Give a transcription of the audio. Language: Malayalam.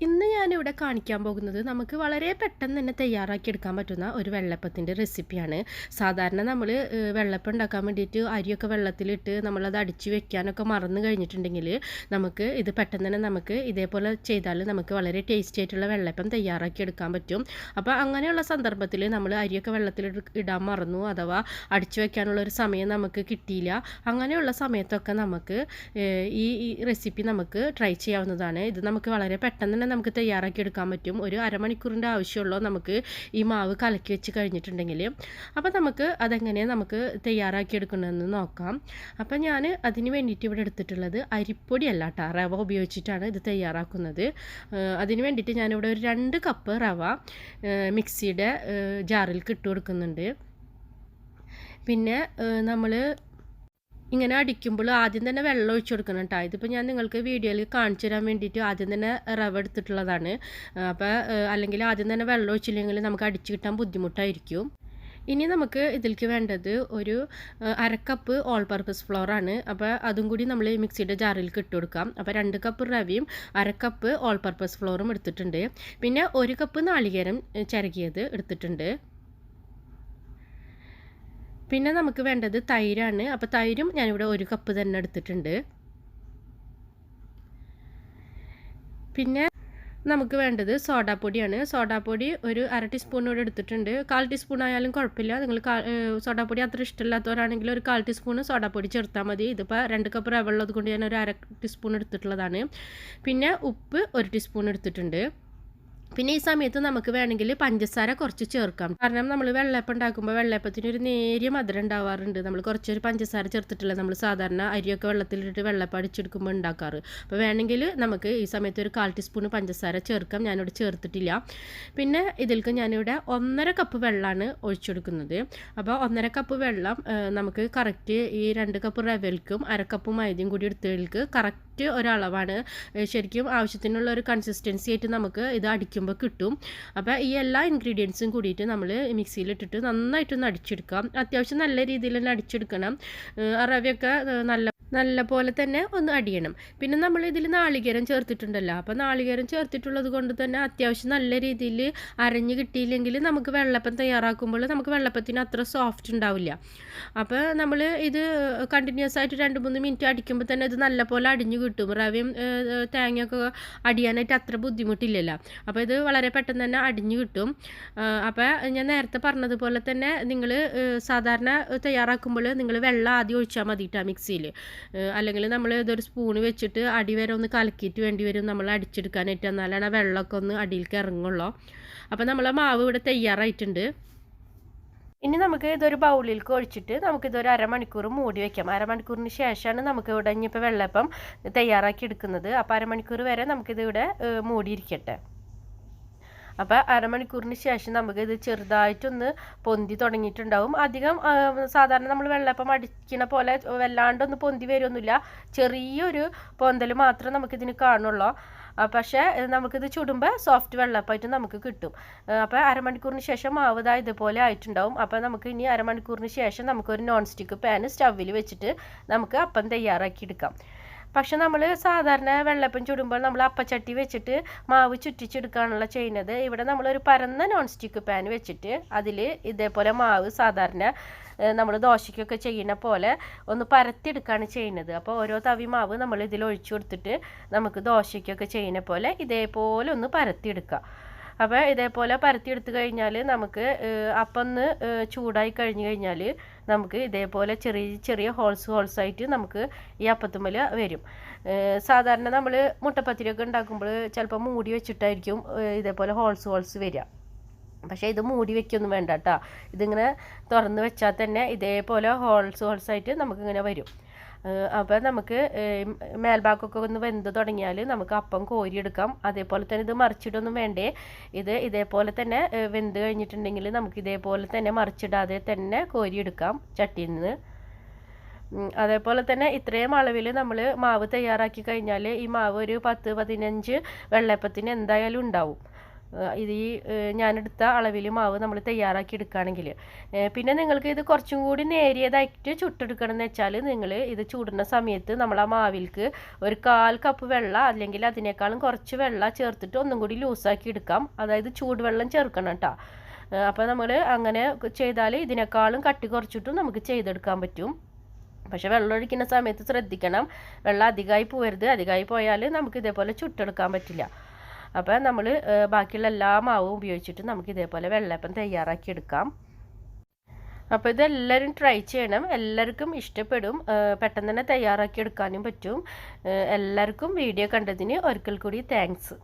ഇന്ന് ഞാനിവിടെ കാണിക്കാൻ പോകുന്നത് നമുക്ക് വളരെ പെട്ടെന്ന് തന്നെ തയ്യാറാക്കിയെടുക്കാൻ പറ്റുന്ന ഒരു വെള്ളപ്പത്തിൻ്റെ റെസിപ്പിയാണ്. സാധാരണ നമ്മൾ വെള്ളപ്പം ഉണ്ടാക്കാൻ വേണ്ടിയിട്ട് അരിയൊക്കെ വെള്ളത്തിലിട്ട് നമ്മളത് അടിച്ച് വെക്കാനൊക്കെ മറന്നു കഴിഞ്ഞിട്ടുണ്ടെങ്കിൽ നമുക്ക് ഇത് പെട്ടെന്ന് തന്നെ നമുക്ക് ഇതേപോലെ ചെയ്താൽ നമുക്ക് വളരെ ടേസ്റ്റി ആയിട്ടുള്ള വെള്ളപ്പം തയ്യാറാക്കിയെടുക്കാൻ പറ്റും. അപ്പോൾ അങ്ങനെയുള്ള സന്ദർഭത്തിൽ നമ്മൾ അരിയൊക്കെ വെള്ളത്തിൽ ഇടാൻ മറന്നു, അഥവാ അടിച്ചു വെക്കാനുള്ള ഒരു സമയം നമുക്ക് കിട്ടിയില്ല. അങ്ങനെയുള്ള സമയത്തൊക്കെ നമുക്ക് ഈ റെസിപ്പി നമുക്ക് ട്രൈ ചെയ്യാവുന്നതാണ്. ഇത് നമുക്ക് വളരെ പെട്ടെന്ന് തന്നെ നമുക്ക് തയ്യാറാക്കിയെടുക്കാൻ പറ്റും. ഒരു അരമണിക്കൂറിൻ്റെ ആവശ്യമുള്ളൂ നമുക്ക് ഈ മാവ് കലക്കി വെച്ച് കഴിഞ്ഞിട്ടുണ്ടെങ്കിൽ. അപ്പോൾ നമുക്ക് അതെങ്ങനെയാണ് നമുക്ക് തയ്യാറാക്കിയെടുക്കണമെന്ന് നോക്കാം. അപ്പോൾ ഞാൻ അതിന് വേണ്ടിയിട്ട് ഇവിടെ എടുത്തിട്ടുള്ളത് അരിപ്പൊടി അല്ല കേട്ടോ, റവ ഉപയോഗിച്ചിട്ടാണ് ഇത് തയ്യാറാക്കുന്നത്. അതിന് വേണ്ടിയിട്ട് ഞാനിവിടെ ഒരു 2 കപ്പ് റവ മിക്സിയുടെ ജാറിൽ ഇട്ട് കൊടുക്കുന്നുണ്ട്. പിന്നെ നമ്മൾ ഇങ്ങനെ അടിക്കുമ്പോൾ ആദ്യം തന്നെ വെള്ളം ഒഴിച്ച് കൊടുക്കണം കേട്ടോ. ഇതിപ്പോൾ ഞാൻ നിങ്ങൾക്ക് വീഡിയോയിൽ കാണിച്ചു തരാൻ വേണ്ടിയിട്ട് ആദ്യം തന്നെ റവ എടുത്തിട്ടുള്ളതാണ്. അപ്പോൾ അല്ലെങ്കിൽ ആദ്യം തന്നെ വെള്ളം ഒഴിച്ചില്ലെങ്കിൽ നമുക്ക് അടിച്ച് കിട്ടാൻ ബുദ്ധിമുട്ടായിരിക്കും. ഇനി നമുക്ക് ഇതിലേക്ക് വേണ്ടത് ഒരു 1/2 കപ്പ് ഓൾ പർപ്പസ് ഫ്ലോർ ആണ്. അപ്പോൾ അതും കൂടി നമ്മൾ ഈ മിക്സിയുടെ ജാറിൽ ഇട്ട് കൊടുക്കാം. അപ്പോൾ 2 കപ്പ് റവയും 1/2 കപ്പ് ഓൾ പർപ്പസ് ഫ്ലോറും എടുത്തിട്ടുണ്ട്. പിന്നെ 1 കപ്പ് നാളികേരം ചിരകിയത് എടുത്തിട്ടുണ്ട്. പിന്നെ നമുക്ക് വേണ്ടത് തൈരാണ്. അപ്പോൾ തൈരും ഞാനിവിടെ 1 കപ്പ് തന്നെ എടുത്തിട്ടുണ്ട്. പിന്നെ നമുക്ക് വേണ്ടത് സോഡാപ്പൊടിയാണ്. സോഡാപ്പൊടി ഒരു 1/2 ടീസ്പൂൺ കൂടെ എടുത്തിട്ടുണ്ട്. 1/4 ടീസ്പൂൺ ആയാലും കുഴപ്പമില്ല. നിങ്ങൾ സോഡാപ്പൊടി അത്ര ഇഷ്ടമില്ലാത്തവരാണെങ്കിൽ ഒരു 1/4 ടീസ്പൂൺ സോഡാപ്പൊടി ചേർത്താൽ മതി. ഇതിപ്പോൾ 2 കപ്പ് റവ ഉള്ളത് കൊണ്ട് ഞാൻ ഒരു 1/2 ടീസ്പൂൺ എടുത്തിട്ടുള്ളതാണ്. പിന്നെ ഉപ്പ് 1 ടീസ്പൂൺ എടുത്തിട്ടുണ്ട്. പിന്നെ ഈ സമയത്ത് നമുക്ക് വേണമെങ്കിൽ പഞ്ചസാര കുറച്ച് ചേർക്കാം. കാരണം നമ്മൾ വെള്ളപ്പം ഉണ്ടാക്കുമ്പോൾ വെള്ളപ്പത്തിന് ഒരു നേരിയ മധുരം ഉണ്ടാവാറുണ്ട്. നമ്മൾ കുറച്ചൊരു പഞ്ചസാര ചേർത്തിട്ടില്ല നമ്മൾ സാധാരണ അരിയൊക്കെ വെള്ളത്തിലിട്ട് വെള്ളപ്പം അടിച്ചെടുക്കുമ്പോൾ ഉണ്ടാക്കാറ്. അപ്പോൾ വേണമെങ്കിൽ നമുക്ക് ഈ സമയത്ത് ഒരു 1/4 ടീസ്പൂൺ പഞ്ചസാര ചേർക്കാം. ഞാനിവിടെ ചേർത്തിട്ടില്ല. പിന്നെ ഇതിലേക്ക് ഞാനിവിടെ 1.5 കപ്പ് വെള്ളമാണ് ഒഴിച്ചെടുക്കുന്നത്. അപ്പോൾ 1.5 കപ്പ് വെള്ളം നമുക്ക് കറക്റ്റ് ഈ 2 കപ്പ് റവൽക്കും 1/2 കപ്പ് മൈദയും കൂടി എടുത്തതിലേക്ക് കറക്റ്റ് ഒരളവാണ്. ശരിക്കും ആവശ്യത്തിനുള്ള ഒരു കൺസിസ്റ്റൻസി ആയിട്ട് നമുക്ക് ഇത് അടിക്കുമ്പോൾ കിട്ടും. അപ്പോൾ ഈ എല്ലാ ഇൻഗ്രീഡിയൻസും കൂടിയിട്ട് നമ്മൾ മിക്സിയിലിട്ടിട്ട് നന്നായിട്ടൊന്ന് അടിച്ചെടുക്കാം. അത്യാവശ്യം നല്ല രീതിയിൽ തന്നെ അടിച്ചെടുക്കണം. റവയൊക്കെ നല്ല പോലെ തന്നെ ഒന്ന് അടിയണം. പിന്നെ നമ്മൾ ഇതിൽ നാളികേരം ചേർത്തിട്ടുണ്ടല്ലോ. അപ്പോൾ നാളികേരം ചേർത്തിട്ടുള്ളത് കൊണ്ട് തന്നെ അത്യാവശ്യം നല്ല രീതിയിൽ അരഞ്ഞ് കിട്ടിയില്ലെങ്കിൽ നമുക്ക് വെള്ളപ്പം തയ്യാറാക്കുമ്പോൾ നമുക്ക് വെള്ളപ്പത്തിന് അത്ര സോഫ്റ്റ് ഉണ്ടാവില്ല. അപ്പോൾ നമ്മൾ ഇത് കണ്ടിന്യൂസ് ആയിട്ട് 2-3 മിനിറ്റ് അടിക്കുമ്പോൾ തന്നെ ഇത് നല്ല പോലെ അടിഞ്ഞു കിട്ടും. റവയും തേങ്ങയൊക്കെ അടിയാനായിട്ട് അത്ര ബുദ്ധിമുട്ടില്ലല്ലോ. അപ്പോൾ ഇത് വളരെ പെട്ടെന്ന് തന്നെ അടിഞ്ഞു കിട്ടും. അപ്പോൾ ഞാൻ നേരത്തെ പറഞ്ഞതുപോലെ തന്നെ നിങ്ങൾ സാധാരണ തയ്യാറാക്കുമ്പോൾ നിങ്ങൾ വെള്ളം ആദ്യം ഒഴിച്ചാൽ മതിയിട്ടാണ് മിക്സിയിൽ. അല്ലെങ്കിൽ നമ്മൾ ഇതൊരു സ്പൂണ് വെച്ചിട്ട് അടി വരെ ഒന്ന് കലക്കിയിട്ട് വേണ്ടി വരും നമ്മൾ അടിച്ചെടുക്കാനായിട്ട്. എന്നാലാണ് ആ വെള്ളമൊക്കെ ഒന്ന് അടിയിലേക്ക് ഇറങ്ങുള്ളൂ. അപ്പോൾ നമ്മളെ മാവ് ഇവിടെ തയ്യാറായിട്ടുണ്ട്. ഇനി നമുക്ക് ഇതൊരു ബൗളിലേക്ക് ഒഴിച്ചിട്ട് നമുക്കിതൊരു അരമണിക്കൂർ മൂടി വയ്ക്കാം. അരമണിക്കൂറിന് ശേഷമാണ് നമുക്ക് ഇവിടെ ഇനിയിപ്പോൾ വെള്ളപ്പം തയ്യാറാക്കി എടുക്കുന്നത്. അപ്പോൾ അരമണിക്കൂർ വരെ നമുക്കിതിവിടെ മൂടിയിരിക്കട്ടെ. അപ്പോൾ അരമണിക്കൂറിന് ശേഷം നമുക്ക് ഇത് ചെറുതായിട്ടൊന്ന് പൊന്തി തുടങ്ങിയിട്ടുണ്ടാവും. അധികം സാധാരണ നമ്മൾ വെള്ളപ്പം അടിക്കണ പോലെ വല്ലാണ്ടൊന്ന് പൊന്തി വരുമൊന്നുമില്ല. ചെറിയൊരു പൊന്തൽ മാത്രമേ നമുക്കിതിന് കാണുള്ളൂ. പക്ഷേ നമുക്കിത് ചുടുമ്പോൾ സോഫ്റ്റ് വെള്ളപ്പമായിട്ട് നമുക്ക് കിട്ടും. അപ്പോൾ അരമണിക്കൂറിന് ശേഷം മാവ് ഇതുപോലെ ആയിട്ടുണ്ടാവും. അപ്പോൾ നമുക്ക് ഇനി അരമണിക്കൂറിന് ശേഷം നമുക്കൊരു നോൺ സ്റ്റിക്ക് പാൻ സ്റ്റൗവിൽ വെച്ചിട്ട് നമുക്ക് അപ്പം തയ്യാറാക്കിയെടുക്കാം. പക്ഷെ നമ്മൾ സാധാരണ വെള്ളപ്പം ചുടുമ്പോൾ നമ്മൾ അപ്പച്ചട്ടി വെച്ചിട്ട് മാവ് ചുറ്റിച്ചെടുക്കാനുള്ള ചെയ്യുന്നത്. ഇവിടെ നമ്മളൊരു പരന്ന നോൺ സ്റ്റിക്ക് പാൻ വെച്ചിട്ട് അതിൽ ഇതേപോലെ മാവ് സാധാരണ നമ്മൾ ദോശയ്ക്കൊക്കെ ചെയ്യുന്ന പോലെ ഒന്ന് പരത്തിയെടുക്കുകയാണ് ചെയ്യുന്നത്. അപ്പോൾ ഓരോ തവി മാവ് നമ്മൾ ഇതിൽ ഒഴിച്ചു കൊടുത്തിട്ട് നമുക്ക് ദോശയ്ക്കൊക്കെ ചെയ്യുന്ന പോലെ ഇതേപോലെ ഒന്ന് പരത്തിയെടുക്കുക. അപ്പോൾ ഇതേപോലെ പരത്തിയെടുത്ത് കഴിഞ്ഞാൽ നമുക്ക് അപ്പം ഒന്ന് ചൂടായി കഴിഞ്ഞ് കഴിഞ്ഞാൽ നമുക്ക് ഇതേപോലെ ചെറിയ ചെറിയ ഹോൾസായിട്ട് നമുക്ക് ഈ അപ്പത്തുമ്മൽ വരും. സാധാരണ നമ്മൾ മുട്ടപ്പത്തിരിയൊക്കെ ഉണ്ടാക്കുമ്പോൾ ചിലപ്പോൾ മൂടി വെച്ചിട്ടായിരിക്കും ഇതേപോലെ ഹോൾസ് വരിക. പക്ഷേ ഇത് മൂടി വയ്ക്കൊന്നും വേണ്ട കേട്ടോ. ഇതിങ്ങനെ തുറന്ന് വെച്ചാൽ തന്നെ ഇതേപോലെ ഹോൾസായിട്ട് നമുക്കിങ്ങനെ വരും. അപ്പോൾ നമുക്ക് മേൽഭാഗമൊക്കെ ഒന്ന് വെന്ത് തുടങ്ങിയാൽ നമുക്ക് അപ്പം കോരിയെടുക്കാം. അതേപോലെ തന്നെ ഇത് മറിച്ചിടൊന്നും വേണ്ടേ. ഇതേപോലെ തന്നെ വെന്ത് കഴിഞ്ഞിട്ടുണ്ടെങ്കിൽ നമുക്ക് ഇതേപോലെ തന്നെ മറിച്ചിടാതെ തന്നെ കോരിയെടുക്കാം ചട്ടിയിൽ നിന്ന്. അതേപോലെ തന്നെ ഇത്രയും അളവിൽ നമ്മൾ മാവ് തയ്യാറാക്കി കഴിഞ്ഞാൽ ഈ മാവ് ഒരു 10-15 വെള്ളയപ്പത്തിന് എന്തായാലും ഉണ്ടാവും. ഇത് ഞാനെടുത്ത അളവിൽ മാവ് നമ്മൾ തയ്യാറാക്കി എടുക്കുകയാണെങ്കിൽ. പിന്നെ നിങ്ങൾക്ക് ഇത് കുറച്ചും കൂടി നേരിയതായിട്ട് ചുട്ടെടുക്കണം എന്ന് വെച്ചാൽ നിങ്ങൾ ഇത് ചൂടുന്ന സമയത്ത് നമ്മൾ ആ മാവിൽക്ക് ഒരു 1/4 കപ്പ് വെള്ളം അല്ലെങ്കിൽ അതിനേക്കാളും കുറച്ച് വെള്ളം ചേർത്തിട്ട് ഒന്നും കൂടി ലൂസാക്കി എടുക്കാം. അതായത് ചൂടുവെള്ളം ചേർക്കണം കേട്ടോ. അപ്പോൾ നമ്മൾ അങ്ങനെ ചെയ്താൽ ഇതിനേക്കാളും കട്ടി കുറച്ചിട്ടും നമുക്ക് ചെയ്തെടുക്കാൻ പറ്റും. പക്ഷെ വെള്ളം ഒഴിക്കുന്ന സമയത്ത് ശ്രദ്ധിക്കണം, വെള്ളം അധികമായി പോകരുത്. അധികമായി പോയാൽ നമുക്ക് ഇതേപോലെ ചുട്ടെടുക്കാൻ പറ്റില്ല. അപ്പോൾ നമ്മൾ ബാക്കിയുള്ള എല്ലാ മാവും ഉപയോഗിച്ചിട്ട് നമുക്ക് ഇതേപോലെ വെള്ളയപ്പം തയ്യാറാക്കി എടുക്കാം. അപ്പോൾ ഇതെല്ലാവരും ട്രൈ ചെയ്യണം, എല്ലാവർക്കും ഇഷ്ടപ്പെടും, പെട്ടെന്ന് തന്നെ തയ്യാറാക്കി എടുക്കാനും പറ്റും. എല്ലാവർക്കും വീഡിയോ കണ്ടതിന് ഒരിക്കൽ കൂടി താങ്ക്സ്.